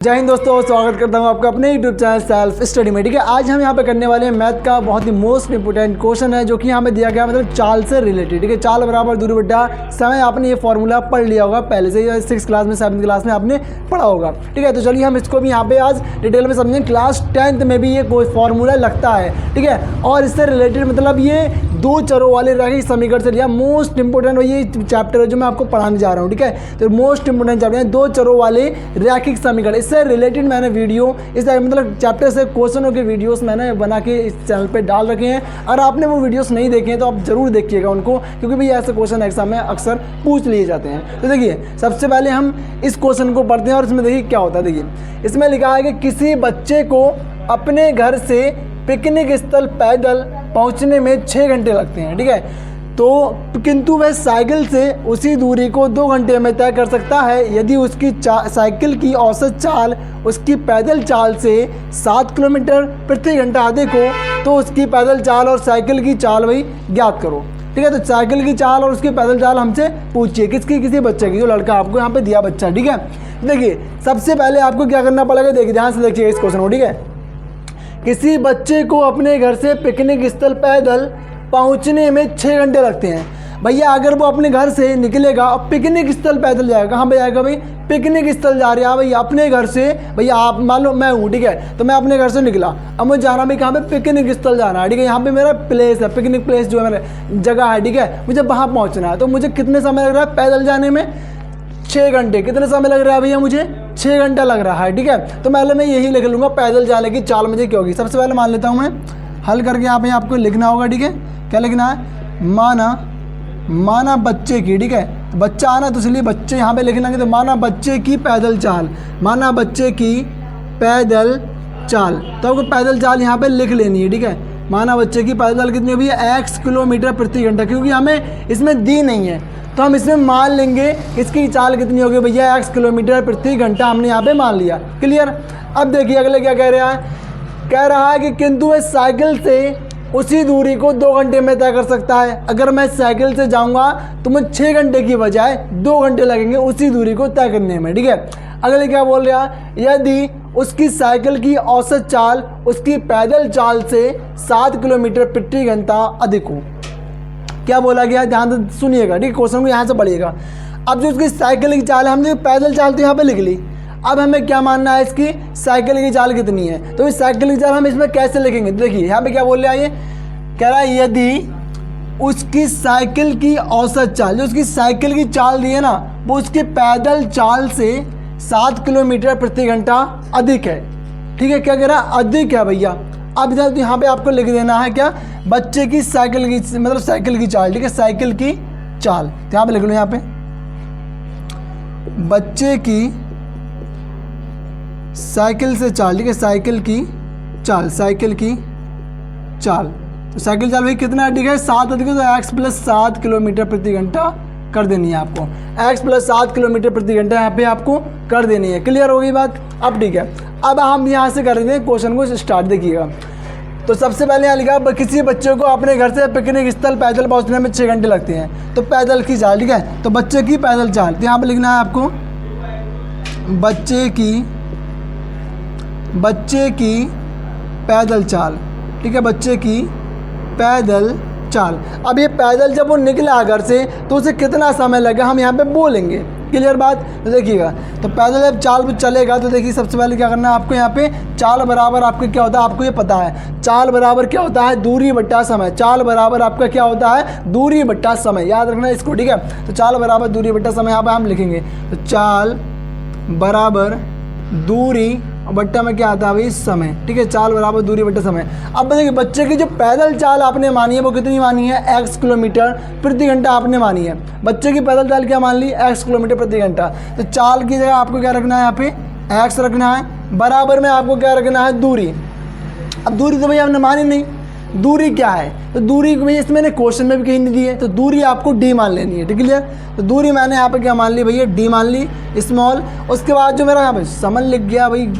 जय हिंद दोस्तों, स्वागत करता हूं आपका अपने यूट्यूब चैनल सेल्फ स्टडी में। ठीक है, आज हम यहां पे करने वाले हैं मैथ का बहुत ही मोस्ट इंपोर्टेंट क्वेश्चन है जो कि यहां पे दिया गया मतलब चाल से रिलेटेड। ठीक है, चाल बराबर दूरी बटा समय। आपने ये फॉर्मूला पढ़ लिया होगा पहले से, 6 क्लास में 7th क्लास में आपने पढ़ा होगा। ठीक है, तो चलिए हम इसको भी यहाँ पे आज डिटेल में समझें। क्लास 10th में भी ये कोई फॉर्मूला लगता है। ठीक है, और इससे रिलेटेड मतलब ये दो चरों वाले रैखिक समीकरण से लिया। मोस्ट इंपोर्टेंट ये चैप्टर है जो मैं आपको पढ़ाने जा रहा हूँ। ठीक है, तो मोस्ट इंपोर्टेंट चैप्टर है दो चरों वाले रैखिक समीकरण। इससे रिलेटेड मैंने वीडियो इस मतलब चैप्टर से क्वेश्चनों के वीडियोस मैंने बना के इस चैनल पे डाल रखे हैं। और आपने वो वीडियोस नहीं देखे हैं तो आप जरूर देखिएगा उनको, क्योंकि भाई ऐसे क्वेश्चन एग्जाम में अक्सर पूछ लिए जाते हैं। तो देखिए, सबसे पहले हम इस क्वेश्चन को पढ़ते हैं और इसमें देखिए क्या होता है। देखिए, इसमें लिखा है कि किसी बच्चे को अपने घर से पिकनिक स्थल पैदल पहुंचने में 6 घंटे लगते हैं। ठीक है, तो किंतु वह साइकिल से उसी दूरी को 2 घंटे में तय कर सकता है यदि उसकी साइकिल की औसत चाल उसकी पैदल चाल से 7 किलोमीटर प्रति घंटा अधिक हो तो उसकी पैदल चाल और साइकिल की चाल वही ज्ञात करो। ठीक है, तो साइकिल की चाल और उसकी पैदल चाल हमसे पूछिए, किसकी? किसी बच्चे की, जो लड़का आपको यहाँ पे दिया बच्चा। ठीक है, देखिए सबसे पहले आपको क्या करना पड़ेगा, देखिए ध्यान से देखिए इस क्वेश्चन को। ठीक है, किसी बच्चे को अपने घर से पिकनिक स्थल पैदल पहुंचने में 6 घंटे लगते हैं। भैया अगर वो अपने घर से निकलेगा और पिकनिक स्थल पैदल जाएगा, कहाँ पे जाएगा भाई? पिकनिक स्थल जा रहा है भैया अपने घर से। भैया आप मान लो मैं हूँ, ठीक है, तो मैं अपने घर से निकला, अब मुझे जाना भाई कहाँ पे? पिकनिक स्थल जाना है। ठीक है, यहाँ पे मेरा प्लेस है, पिकनिक प्लेस जो है मेरा जगह है। ठीक है, मुझे वहाँ पहुँचना है, तो मुझे कितने समय लग रहा है पैदल जाने में? 6 घंटे। कितने समय लग रहा है भैया? मुझे 6 घंटा लग रहा है। ठीक है, तो पहले मैं यही लिख लूँगा पैदल जाने की चाल मुझे क्या होगी। सबसे पहले मान लेता हूँ मैं, हल करके यहाँ पे आपको लिखना होगा। ठीक है, क्या लिखना है? माना बच्चे की। ठीक है, तो बच्चा आना तो इसलिए बच्चे यहाँ पे लिखना है, तो माना बच्चे की पैदल चाल, माना बच्चे की पैदल चाल, तो आपको पैदल चाल यहाँ पे लिख लेनी है। ठीक है, माना बच्चे की पैदल चाल कितनी होगी? x किलोमीटर प्रति घंटा, क्योंकि हमें इसमें दी नहीं है तो हम इसमें मान लेंगे इसकी चाल कितनी होगी भैया? x किलोमीटर प्रति घंटा हमने यहाँ पे मान लिया। क्लियर? अब देखिए अगले क्या कह रहा है, कह रहा है कि किंतु वह साइकिल से उसी दूरी को 2 घंटे में तय कर सकता है। अगर मैं साइकिल से जाऊंगा तो मुझे 6 घंटे की बजाय 2 घंटे लगेंगे उसी दूरी को तय करने में। ठीक है, अगले क्या बोल रहा है, यदि उसकी साइकिल की औसत चाल उसकी पैदल चाल से 7 किलोमीटर प्रति घंटा अधिक हो। क्या बोला गया, ध्यान से सुनिएगा। ठीक है, क्वेश्चन को यहाँ से पढ़िएगा। अब जो उसकी साइकिल की चाल है, हमने पैदल चाल तो यहाँ पे लिख ली, अब हमें क्या मानना है, इसकी साइकिल की चाल कितनी है। तो इस साइकिल की चाल हम इसमें कैसे लिखेंगे? देखिए यहाँ पे क्या बोल रहा है, ये कह रहा है यदि उसकी साइकिल की औसत चाल, जो उसकी साइकिल की चाल दी है ना, वो उसकी पैदल चाल से 7 किलोमीटर प्रति घंटा अधिक है। ठीक है, क्या कह रहा है? अधिक है भैया। अब इधर तो यहाँ पे आपको लिख देना है क्या? बच्चे की साइकिल की मतलब साइकिल की चाल। ठीक है, साइकिल की चाल, तो यहाँ पे लिख लो, यहाँ पे बच्चे की साइकिल से चाल। ठीक है, साइकिल की चाल, साइकिल की चाल, तो साइकिल चाल भाई कितना है? ठीक है, 7 अधिक, तो x + 7 किलोमीटर प्रति घंटा कर देनी है आपको। x + 7 किलोमीटर प्रति घंटा यहाँ पे आपको कर देनी है। क्लियर हो गई बात? अब ठीक है, अब हम यहाँ से कर देते हैं क्वेश्चन को स्टार्ट। देखिएगा, तो सबसे पहले यहाँ लिखा किसी बच्चे को अपने घर से पिकनिक स्थल पैदल पहुँचने में 6 घंटे लगते हैं, तो पैदल की चाल। ठीक है, तो बच्चे की पैदल चाल, तो यहाँ पर लिखना है आपको बच्चे की पैदल चाल। ठीक है, बच्चे की पैदल चाल। अब ये पैदल जब वो निकला घर से तो उसे कितना समय लगा हम यहाँ पे बोलेंगे। क्लियर बात? तो देखिएगा, तो पैदल जब चाल चलेगा तो देखिए सबसे पहले क्या करना है आपको, यहाँ पे चाल बराबर आपको क्या होता है, आपको ये पता है चाल बराबर क्या होता है? दूरी बट्टा समय। चाल बराबर आपका क्या होता है? दूरी बट्टा समय, याद रखना इसको। ठीक है, तो चाल बराबर दूरी बट्टा समय यहाँ पे हम लिखेंगे, तो चाल बराबर दूरी बट्टा में क्या आता है भाई? समय। ठीक है, चाल बराबर दूरी बट्टा समय। अब देखिए बच्चे की जो पैदल चाल आपने मानी है वो कितनी मानी है? x किलोमीटर प्रति घंटा आपने मानी है। बच्चे की पैदल चाल क्या मान ली? x किलोमीटर प्रति घंटा। तो चाल की जगह आपको क्या रखना है? यहाँ पे x रखना है, बराबर में आपको क्या रखना है? दूरी। अब दूरी तो भैया हमने मानी नहीं, दूरी क्या है? तो दूरी भैया इसमें मैंने क्वेश्चन में भी कहीं नहीं दी है, तो दूरी आपको d मान लेनी है। ठीक है, तो दूरी मैंने यहाँ पे क्या मान ली भैया? d मान ली, स्मॉल। उसके बाद जो मेरा यहाँ पे समय लिख गया भाई,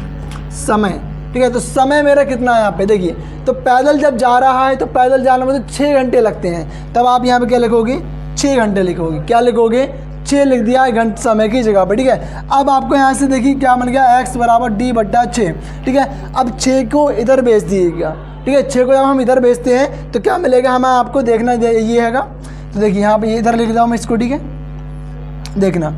समय। ठीक है, तो समय मेरा कितना है यहाँ पे? देखिए, तो पैदल जब जा रहा है तो पैदल जाने में तो 6 घंटे लगते हैं, तब आप यहाँ पे क्या लिखोगे? 6 घंटे लिखोगे। क्या लिखोगे? 6 लिख दिया है घंटे समय की जगह पर, ठीक है। अब आपको यहाँ से देखिए क्या बन गया, x बराबर d बट्टा 6, ठीक है। अब 6 को इधर भेज दिएगा, ठीक है। 6 को जब हम इधर भेजते हैं तो क्या मिलेगा हमें, आपको देखना ये हैगा। तो देखिए यहाँ पे ये इधर लिख रहा हूँ मैं इसको, ठीक है। देखना,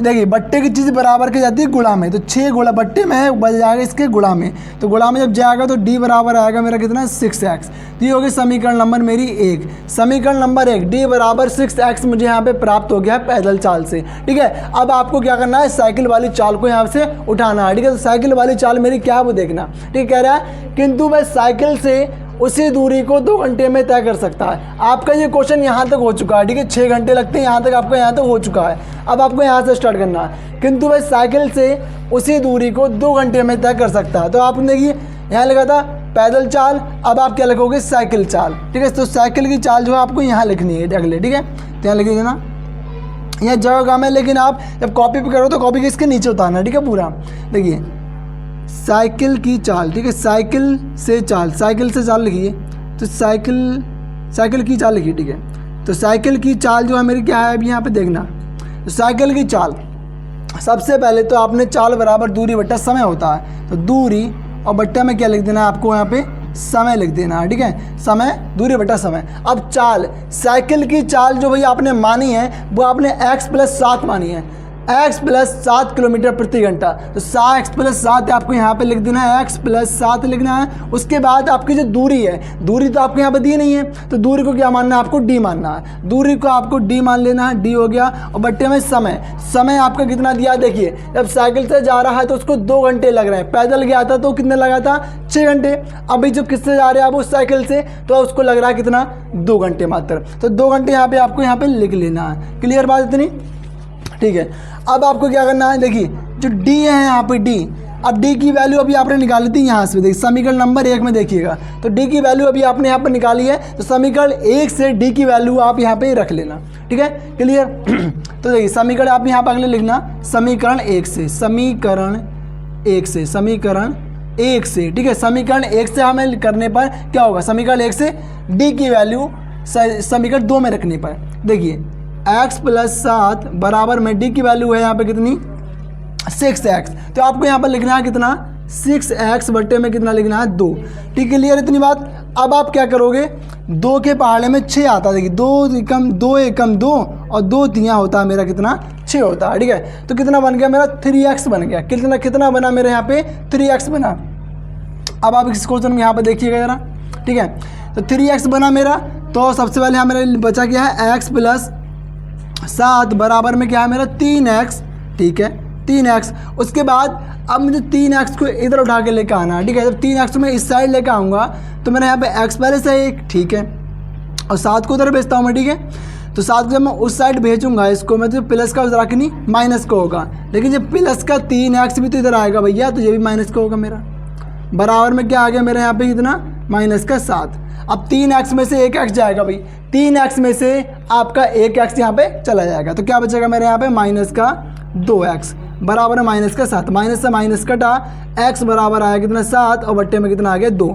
देखिए बट्टे की चीज़ बराबर की जाती है गुणा में, तो 6 गुणा बट्टे में बच जाएगा इसके गुणा में, तो गुणा में जब जाएगा तो d बराबर आएगा मेरा कितना 6x। तो ये हो गई समीकरण नंबर मेरी 1। समीकरण नंबर 1 d बराबर 6x मुझे यहाँ पे प्राप्त हो गया है पैदल चाल से, ठीक है। अब आपको क्या करना है, साइकिल वाली चाल को यहाँ से उठाना है, ठीक है। तो साइकिल वाली चाल मेरी क्या है वो देखना, ठीक है। कह रहा है किंतु वह साइकिल से उसी दूरी को 2 घंटे में तय कर सकता है। आपका ये क्वेश्चन यहाँ तक हो चुका है, ठीक है। 6 घंटे लगते हैं, यहाँ तक आपका यहाँ तक हो चुका है। अब आपको यहाँ से स्टार्ट करना है, किंतु वह साइकिल से उसी दूरी को 2 घंटे में तय कर सकता है। तो आपने देखिए यहाँ लिखा था पैदल चाल, अब आप क्या लिखोगे, साइकिल चाल, ठीक है। तो साइकिल की चाल जो है आपको यहाँ लिखनी है अगले, ठीक है। तो यहाँ लिख देना, यहाँ जगह काम है, लेकिन आप जब कॉपी पे करो तो कॉपी के इसके नीचे उतारना, ठीक है पूरा। देखिए साइकिल की चाल, ठीक है। साइकिल से चाल, साइकिल से चाल लिखिए, तो साइकिल की चाल लिखिए, ठीक है। तो साइकिल की चाल जो है मेरी क्या है, अभी यहाँ पे देखना। तो साइकिल की चाल, सबसे पहले तो आपने चाल बराबर दूरी बट्टा समय होता है, तो दूरी और बट्टा में क्या लिख देना है आपको, यहाँ पे समय लिख देना है, ठीक है। समय दूरी बट्टा समय। अब चाल, साइकिल की चाल जो भाई आपने मानी है वो आपने x+7 मानी है, x+7 किलोमीटर प्रति घंटा। तो x+7 आपको यहाँ पे लिख देना है, x+7 लिखना है। उसके बाद आपकी जो दूरी है, दूरी तो आपको यहाँ पे दी नहीं है, तो दूरी को क्या मानना है आपको, d मानना है। दूरी को आपको d मान लेना है, d हो गया। और बट्टे में समय, समय आपका कितना दिया, देखिए जब साइकिल से जा रहा है तो उसको 2 घंटे लग रहे हैं, पैदल गया था तो कितने लगा था, 6 घंटे। अभी जो किससे जा रहे हैं आप, उस साइकिल से, तो उसको लग रहा है कितना, 2 घंटे मात्र। तो 2 घंटे यहाँ पे आपको यहाँ पे लिख लेना है। क्लियर बात इतनी, ठीक है। अब आपको क्या करना है, देखिए जो d है यहाँ पे d, अब d की वैल्यू अभी आपने निकाली थी यहाँ से, देखिए समीकरण नंबर 1 में देखिएगा, तो d की वैल्यू अभी आपने यहाँ पर निकाली है, तो समीकरण 1 से d की वैल्यू आप यहाँ पे रख लेना, ठीक है। क्लियर। तो देखिए समीकरण आप यहाँ पर अगले लिखना, समीकरण 1 से, समीकरण 1 से, समीकरण 1 से, ठीक है। समीकरण 1 से हमें करने पर क्या होगा, समीकरण 1 से d की वैल्यू समीकरण 2 में रखने पर, देखिए x+7 बराबर में d की वैल्यू है यहाँ पे कितनी, 6x। तो आपको यहाँ पर लिखना है कितना, 6x बट्टे में कितना लिखना है, 2, ठीक है। क्लियर इतनी बात। अब आप क्या करोगे, 2 के पहाड़े में 6 आता है, देखिए 2 एकम 2 और 2 तियाँ होता है मेरा कितना, 6 होता है, ठीक है। तो कितना बन गया मेरा, 3x बन गया। कितना बना मेरे यहाँ पे, 3x बना। अब आप इस क्वेश्चन में यहाँ पर देखिएगा जरा, ठीक है। तो 3x बना मेरा, तो सबसे पहले यहाँ मेरा बचा क्या है, x+7 बराबर में क्या है मेरा, 3x, ठीक है 3x। उसके बाद अब मुझे 3x को इधर उठा के लेकर आना है, ठीक है। जब 3x को मैं इस साइड लेकर आऊँगा तो मैंने यहाँ पे x पहले से 1, ठीक है, और 7 को उधर भेजता हूँ मैं, ठीक है। तो 7 को जब मैं उस साइड भेजूँगा इसको मैं, तो प्लस का उधर नहीं माइनस का होगा, लेकिन जब प्लस का 3x भी तो इधर आएगा भैया, तो ये भी माइनस का होगा मेरा। बराबर में क्या आ गया मेरे यहाँ पे कितना, -7। अब 3x में से 1x जाएगा भाई, 3x में से आपका 1x यहाँ पे चला जाएगा, तो क्या बचेगा मेरे यहाँ पे, -2x बराबर है -7। माइनस से माइनस कटा, x बराबर आया कितना, 7, और बट्टे में कितना आ गया, 2।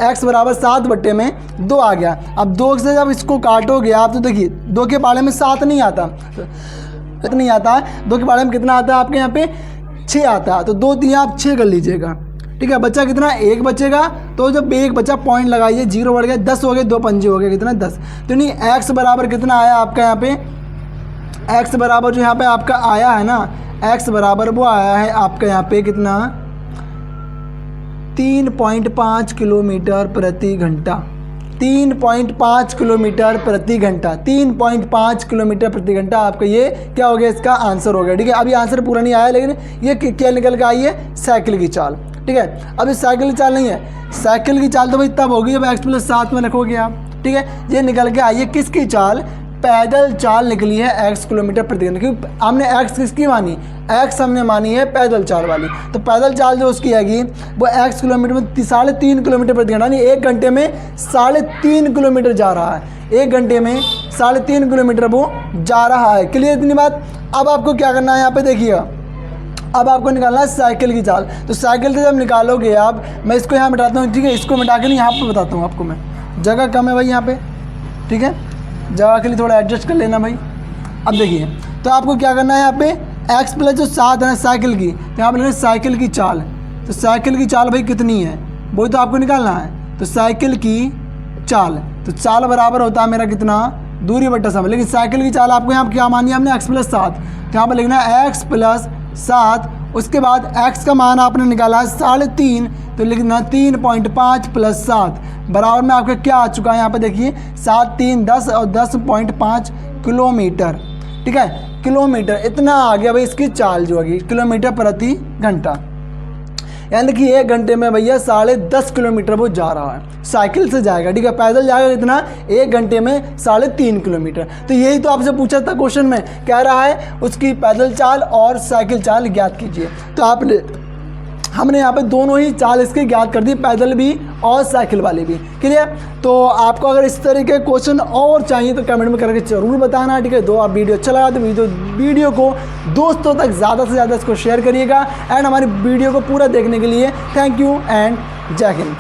x बराबर 7 बट्टे में 2 आ गया। अब 2 से जब इसको काटोगे आप तो देखिए 2 के पाले में 7 नहीं आता, नहीं आता है। 2 के पाले में कितना आता है आपके यहाँ पे, 6 आता है। तो 2 तियाँ आप 6 कर लीजिएगा, ठीक है। बच्चा कितना, 1 बचेगा, तो जब 1 बचा पॉइंट लगाइए, 0 बढ़ गया, 10 हो गए, 2 पंजे हो गए कितना, 10। तो नहीं x बराबर कितना आया आपका यहाँ पे, x बराबर जो यहाँ पे आपका आया है ना, x बराबर वो आया है आपका यहाँ पे कितना, 3.5 किलोमीटर प्रति घंटा। 3.5 किलोमीटर प्रति घंटा, 3.5 किलोमीटर प्रति घंटा आपका ये क्या हो गया, इसका आंसर हो गया, ठीक है। अभी आंसर पूरा नहीं आया, लेकिन ये क्या निकल के आई है, साइकिल की चाल, ठीक है। अभी साइकिल की चाल नहीं है, साइकिल की चाल तो भाई तब होगी जब x+7 में रखोगे आप, ठीक है। ये निकल के आई है किसकी चाल, पैदल चाल निकली है x किलोमीटर प्रति घंटा, क्योंकि हमने x किसकी मानी, x हमने मानी है पैदल चाल वाली। तो पैदल चाल जो उसकी आएगी वो x किलोमीटर में 3.5 किलोमीटर प्रति घंटा, यानी 1 घंटे में 3.5 किलोमीटर जा रहा है, 1 घंटे में 3.5 किलोमीटर वो जा रहा है। क्लियर इतनी बात। अब आपको क्या करना है, यहाँ पे देखिएगा, अब आपको निकालना है साइकिल की चाल। तो साइकिल से जब निकालोगे आप, मैं इसको यहाँ मिटाता हूँ, ठीक है, इसको मिटा के नहीं यहाँ पर बताता हूँ आपको मैं, जगह कम है भाई यहाँ पे, ठीक है, जगह के लिए थोड़ा एडजस्ट कर लेना भाई। अब देखिए, तो आपको क्या करना है यहाँ पे x प्लस जो 7 है साइकिल की, तो यहाँ पर लेना साइकिल की चाल। तो साइकिल की चाल भाई कितनी है वही तो आपको निकालना है। तो साइकिल की चाल, तो चाल बराबर होता है मेरा कितना, दूरी बट्टा समय। लेकिन साइकिल की चाल आपको यहाँ क्या मानी है हमने, x प्लस 7। तो यहाँ पर लिखना है x प्लस 7। उसके बाद x का मान आपने निकाला है 3.5, तो लिखना 3.5 प्लस 7 बराबर में आपका क्या आ चुका है यहाँ पे देखिए 7 3 10 और 10.5 किलोमीटर। ठीक है, किलोमीटर इतना आ गया भाई इसकी चाल जो होगी, किलोमीटर प्रति घंटा। यानी कि 1 घंटे में भैया 10.5 किलोमीटर वो जा रहा है, साइकिल से जाएगा। ठीक है, पैदल जाएगा कितना, 1 घंटे में 3.5 किलोमीटर। तो यही तो आपसे पूछा था क्वेश्चन में, कह रहा है उसकी पैदल चाल और साइकिल चाल ज्ञात कीजिए। तो हमने यहाँ पे दोनों ही चाल इसके ज्ञात कर दी, पैदल भी और साइकिल वाली भी। क्लियर? तो आपको अगर इस तरीके के क्वेश्चन और चाहिए तो कमेंट में करके ज़रूर बताना। ठीक है, आप वीडियो अच्छा लगा तो वीडियो को दोस्तों तक ज़्यादा से ज़्यादा इसको शेयर करिएगा। एंड हमारी वीडियो को पूरा देखने के लिए थैंक यू एंड जय हिंद।